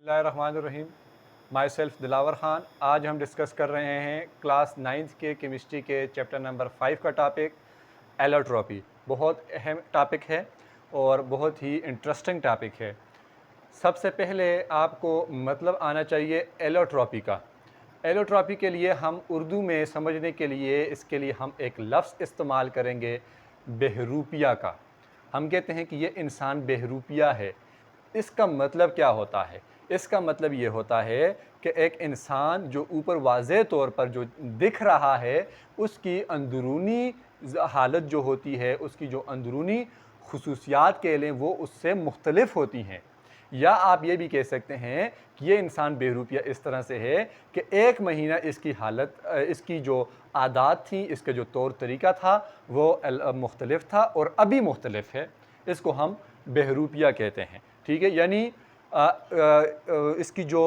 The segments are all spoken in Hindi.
बिस्मिल्लाहिर्रहमानिर्रहीम। My self Dilawar Khan. आज हम डिस्कस कर रहे हैं क्लास 9th के केमिस्ट्री के चैप्टर नंबर 5 का टॉपिक एलोट्रॉपी। बहुत अहम टॉपिक है और बहुत ही इंटरेस्टिंग टॉपिक है। सबसे पहले आपको मतलब आना चाहिए एलोट्रॉपी का। एलोट्रॉपी के लिए हम उर्दू में समझने के लिए इसके लिए हम एक लफ्ज़ इस्तेमाल करेंगे, बहरूपिया का। हम कहते हैं कि ये इंसान बहरूपिया है। इसका मतलब क्या होता है? इसका मतलब ये होता है कि एक इंसान जो ऊपर वाज़ेह तौर पर जो दिख रहा है, उसकी अंदरूनी हालत जो होती है, उसकी जो अंदरूनी खुसूसियात कह लें, वो उससे मुख्तलिफ होती हैं। या आप ये भी कह सकते हैं कि ये इंसान बहरूपिया इस तरह से है कि एक महीना इसकी हालत इसकी जो आदात थी, इसका जो तौर तरीका था, वो मुख्तलिफ था और अभी मुख्तलिफ है। इसको हम बहरूपिया कहते हैं। ठीक है, यानी इसकी जो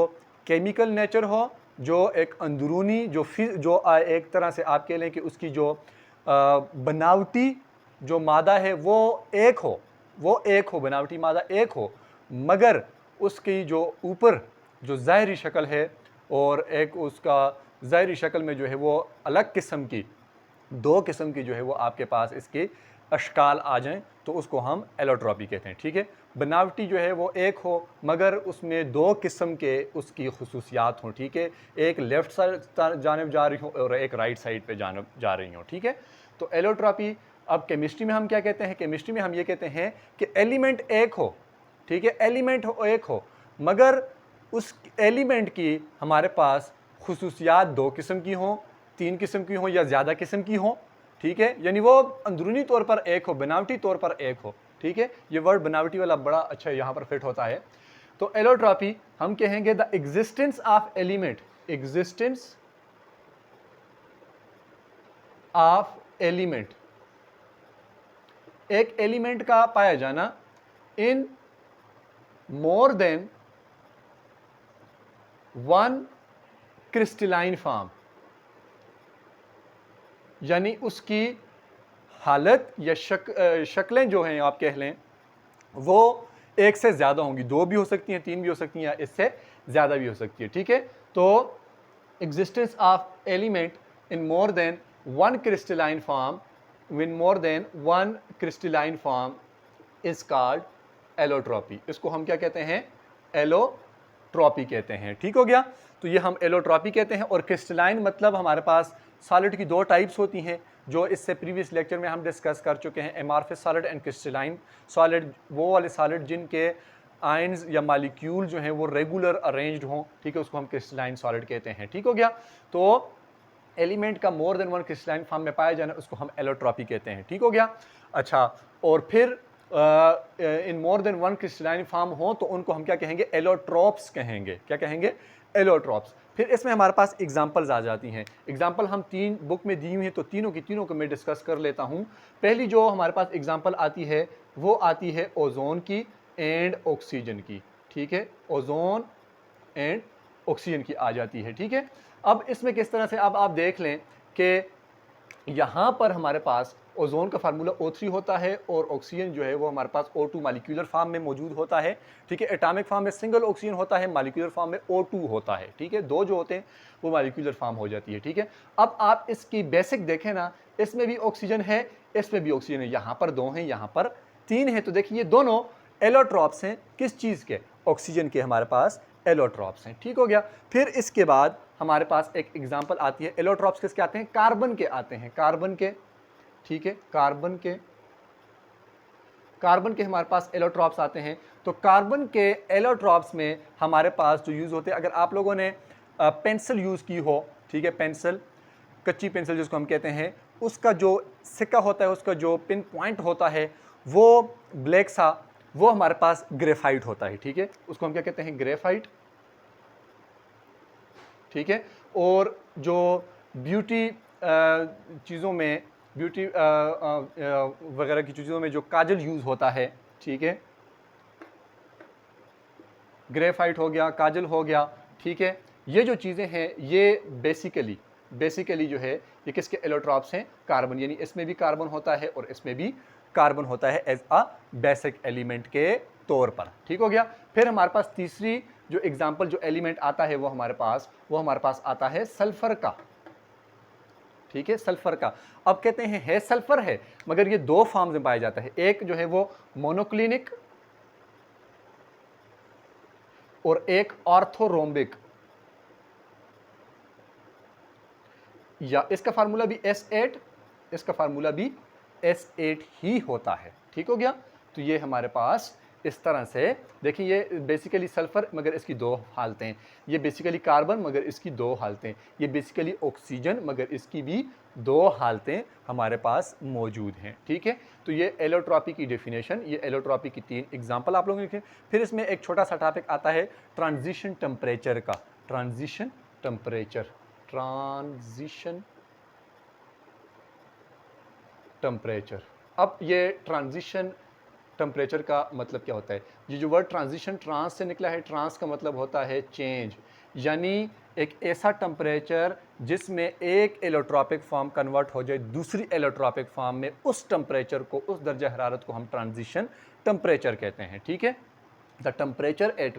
केमिकल नेचर हो, जो एक अंदरूनी जो एक तरह से आप कह लें कि उसकी जो बनावटी जो मादा है वो एक हो, बनावटी मादा एक हो, मगर उसकी जो ऊपर जो ज़ाहिरी शक्ल है और एक उसका ज़ाहिरी शक्ल में जो है वो अलग किस्म की, दो किस्म की जो है वो आपके पास इसके अशकाल आ जाएं, तो उसको हम एलोट्रॉपी कहते हैं। ठीक है, बनावटी जो है वो एक हो मगर उसमें दो किस्म के उसकी खुसूसियात हों। ठीक है, एक लेफ़्ट साइड जानब जा रही हो और एक राइट साइड पे जानब जा रही हो। ठीक है, तो एलोट्रॉपी अब केमिस्ट्री में हम क्या कहते हैं? केमिस्ट्री में हम ये कहते हैं कि एलिमेंट एक हो। ठीक है, एलिमेंट एक हो मगर उस एलिमेंट की हमारे पास खुसूसियात दो किस्म की हों, तीन किस्म की हों या ज़्यादा किस्म की हों। ठीक है, यानी वो अंदरूनी तौर पर एक हो, बनावटी तौर पर एक हो। ठीक है, ये वर्ड बनावटी वाला बड़ा अच्छा यहाँ पर फिट होता है। तो एलोट्रॉपी हम कहेंगे the existence of element, existence of element, एक एलिमेंट का पाया जाना in more than one crystalline form, यानी उसकी हालत या शक्लें जो हैं आप कह लें वो एक से ज़्यादा होंगी। दो भी हो सकती हैं, तीन भी हो सकती हैं, या इससे ज़्यादा भी हो सकती है। ठीक है, तो existence of element in more than one crystalline form, in more than one crystalline form is called allotropy. इसको हम क्या कहते हैं? एलोट्रॉपी कहते हैं। ठीक हो गया, तो ये हम एलोट्रॉपी कहते हैं। और क्रिस्टलाइन मतलब हमारे पास सॉलिड की दो टाइप्स होती हैं, जो इससे प्रीवियस लेक्चर में हम डिस्कस कर चुके हैं, amorphous solid and crystalline solid. वो वाले सॉलिड जिनके आयंस या मालिक्यूल जो हैं वो रेगुलर अरेंज्ड हों, ठीक है, उसको हम क्रिस्टलाइन सॉलिड कहते हैं। ठीक हो गया, तो एलिमेंट का मोर देन वन क्रिस्टलाइन फॉर्म में पाया जाना उसको हम एलोट्रॉपी कहते हैं। ठीक हो गया, अच्छा, और फिर in more than one crystalline form हो तो उनको हम क्या कहेंगे? एलोट्रॉप्स कहेंगे। क्या कहेंगे? एलोट्रॉप्स। फिर इसमें हमारे पास एग्जांपल्स आ जाती हैं। एग्जांपल हम तीन बुक में दी हुई हैं, तो तीनों की तीनों को मैं डिस्कस कर लेता हूं। पहली जो हमारे पास एग्जांपल आती है वो आती है ओजोन की एंड ऑक्सीजन की। ठीक है, ओजोन एंड ऑक्सीजन की आ जाती है। ठीक है, अब इसमें किस तरह से अब आप देख लें कि यहाँ पर हमारे पास ओजोन का फार्मूला O3 होता है और ऑक्सीजन जो है वो हमारे पास O2 मालिक्यूलर फॉर्म में मौजूद होता है। ठीक है, एटॉमिक फॉर्म में सिंगल ऑक्सीजन होता है, मालिक्यूलर फॉर्म में O2 होता है। ठीक है, दो जो होते हैं वो मालिक्यूलर फॉर्म हो जाती है। ठीक है, अब आप इसकी बेसिक देखें ना, इसमें भी ऑक्सीजन है, इसमें भी ऑक्सीजन है, यहाँ पर दो हैं, यहाँ पर तीन है। तो देखिए ये दोनों एलोट्रॉप्स हैं। किस चीज़ के? ऑक्सीजन के हमारे पास एलोट्रॉप्स हैं। ठीक हो गया, फिर इसके बाद हमारे पास एक एग्जांपल आती है। एलोट्रॉप्स किसके आते हैं? कार्बन के आते हैं, कार्बन के। ठीक है, कार्बन के हमारे पास एलोट्रॉप्स आते हैं। तो कार्बन के एलोट्रॉप्स में हमारे पास जो यूज़ होते हैं, अगर आप लोगों ने पेंसिल यूज़ की हो, ठीक है, पेंसिल, कच्ची पेंसिल जिसको हम कहते हैं, उसका जो सिक्का होता है, उसका जो पिन पॉइंट होता है वो ब्लैक सा, वो हमारे पास ग्रेफाइट होता है। ठीक है, उसको हम क्या कहते हैं? ग्रेफाइट। ठीक है, और जो ब्यूटी चीज़ों में, ब्यूटी वगैरह की चीज़ों में जो काजल यूज़ होता है, ठीक है, ग्रेफाइट हो गया, काजल हो गया। ठीक है, ये जो चीज़ें हैं ये बेसिकली जो है ये किसके एलोट्रॉप्स हैं? कार्बन। यानी इसमें भी कार्बन होता है और इसमें भी कार्बन होता है एज अ बेसिक एलिमेंट के तौर पर। ठीक हो गया, फिर हमारे पास तीसरी जो एग्जाम्पल जो एलिमेंट आता है वो हमारे पास आता है सल्फर का, ठीक है, सल्फर का। अब कहते हैं है सल्फर है, मगर ये दो फॉर्म्स में पाया जाता है, एक जो है वो मोनोक्लिनिक और एक ऑर्थोरोम्बिक, या इसका फार्मूला भी S8, इसका फार्मूला भी S8 ही होता है, ठीक हो गया। तो ये हमारे पास इस तरह से देखिए, ये बेसिकली सल्फर मगर इसकी दो हालतें, ये बेसिकली कार्बन मगर इसकी दो हालतें, ये बेसिकली ऑक्सीजन मगर इसकी भी दो हालतें हमारे पास मौजूद हैं, ठीक है। तो ये एलोट्रॉपी की डेफिनेशन, ये एलोट्रॉपी की 3 एग्जांपल आप लोगों ने लिखे। फिर इसमें एक छोटा सा टॉपिक आता है ट्रांजिशन टेम्परेचर का, ट्रांजिशन टेम्परेचर, ट्रांजिशन टेम्परेचर। अब ये ट्रांजिशन टेम्परेचर का मतलब क्या होता है? ये जो वर्ड ट्रांजिशन ट्रांस से निकला है, ट्रांस का मतलब होता है चेंज, यानी एक ऐसा टेम्परेचर जिसमें एक एलोट्रॉपिक फॉर्म कन्वर्ट हो जाए दूसरी एलोट्रॉपिक फॉर्म में, उस टेम्परेचर को, उस दर्जा हरारत को हम ट्रांजिशन टेम्परेचर कहते हैं, ठीक है। The temperature at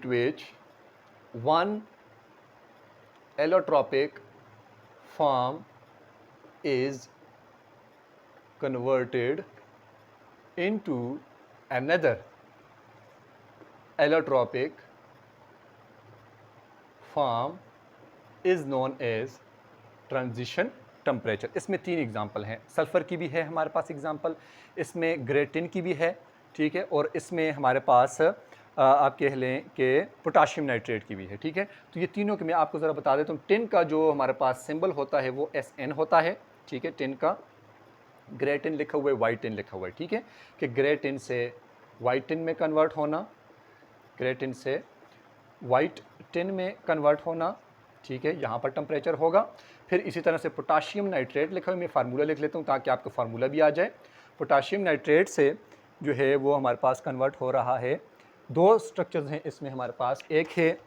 which one allotropic form is converted into another allotropic form is known as transition temperature। इसमें 3 एग्जाम्पल हैं, सल्फर की भी है हमारे पास एग्जाम्पल, इसमें ग्रेटिन की भी है, ठीक है, और इसमें हमारे पास आप कह लें कि पोटाशियम नाइट्रेट की भी है, ठीक है। तो ये तीनों के मैं आपको ज़रा बता देता हूँ। टिन का जो हमारे पास सिंबल होता है वो SN होता है, ठीक है। टिन का ग्रे टिन लिखा हुआ है, वाइट टिन लिखा हुआ है, ठीक है, कि ग्रे टिन से वाइट टिन में कन्वर्ट होना, ग्रे टिन से वाइट टिन में कन्वर्ट होना, ठीक है, यहाँ पर टेम्परेचर होगा। फिर इसी तरह से पोटाशियम नाइट्रेट लिखा हुआ है, मैं फार्मूला लिख लेता हूँ ताकि आपको फार्मूला भी आ जाए। पोटाशियम नाइट्रेट से जो है वो हमारे पास कन्वर्ट हो रहा है, दो स्ट्रक्चर्स हैं इसमें हमारे पास, एक है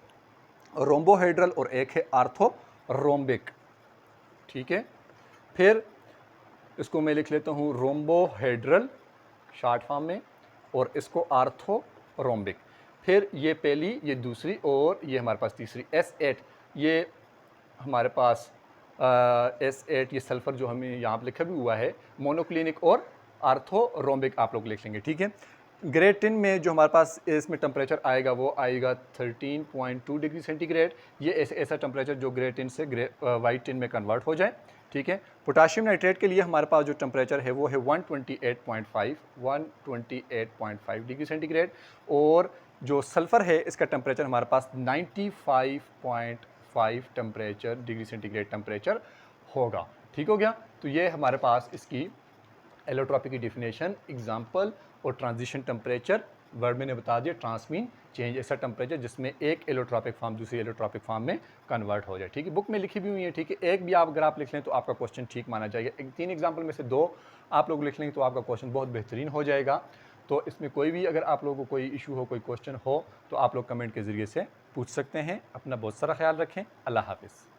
रोम्बोहेड्रल और एक है आर्थोरोम्बिक, ठीक है। फिर इसको मैं लिख लेता हूँ रोम्बोहेड्रल शॉर्ट फॉर्म में, और इसको आर्थोरोम्बिक। फिर ये पहली, ये दूसरी, और ये हमारे पास तीसरी S8, ये हमारे पास S8, ये सल्फर जो हमें यहाँ पर लिखा भी हुआ है, मोनोक्लिनिक और आर्थोरोम्बिक आप लोग लिख लेंगे, ठीक है। ग्रे टिन में जो हमारे पास इसमें टेम्परेचर आएगा वो आएगा 13.2 डिग्री सेंटीग्रेड, ये ऐसा टेम्परेचर जो ग्रे टिन से वाइट टिन में कन्वर्ट हो जाए, ठीक है। पोटाशियम नाइट्रेट के लिए हमारे पास जो टेम्परेचर है वो है 128.5 डिग्री सेंटीग्रेड, और जो सल्फ़र है इसका टेम्परेचर हमारे पास 95.5 डिग्री सेंटीग्रेड टेम्परेचर होगा, ठीक हो गया। तो ये हमारे पास इसकी एलोट्रॉपी की डिफिनेशन, एग्जाम्पल और ट्रांजिशन टेम्परेचर। वर्ड मैंने बता दिया, ट्रांसमीन चेंज, ऐसा टेम्परेचर जिसमें एक एलोट्रॉपिक फॉर्म दूसरी एलोट्रॉपिक फॉर्म में कन्वर्ट हो जाए, ठीक है। बुक में लिखी भी हुई है, ठीक है। एक भी आप अगर आप लिख लें तो आपका क्वेश्चन ठीक माना जाएगा। 3 एग्जाम्पल में से 2 आप लोग लिख लेंगे तो आपका क्वेश्चन बहुत बेहतरीन हो जाएगा। तो इसमें कोई भी अगर आप लोगों को कोई इशू हो, कोई क्वेश्चन हो, तो आप लोग कमेंट के ज़रिए से पूछ सकते हैं। अपना बहुत सारा ख्याल रखें। अल्लाह हाफ़िज़।